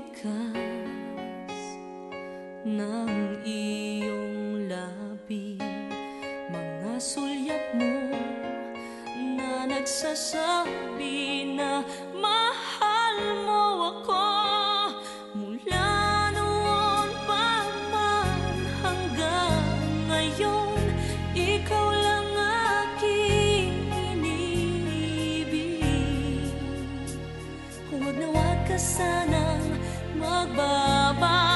tikas ng iyong labi, mga sulyap mo na nagsasabi na mahal mo ako. Mula noon pa man hanggang ngayon, ikaw lang aking iniibig. Huwag na huwag ka sanang magbaba.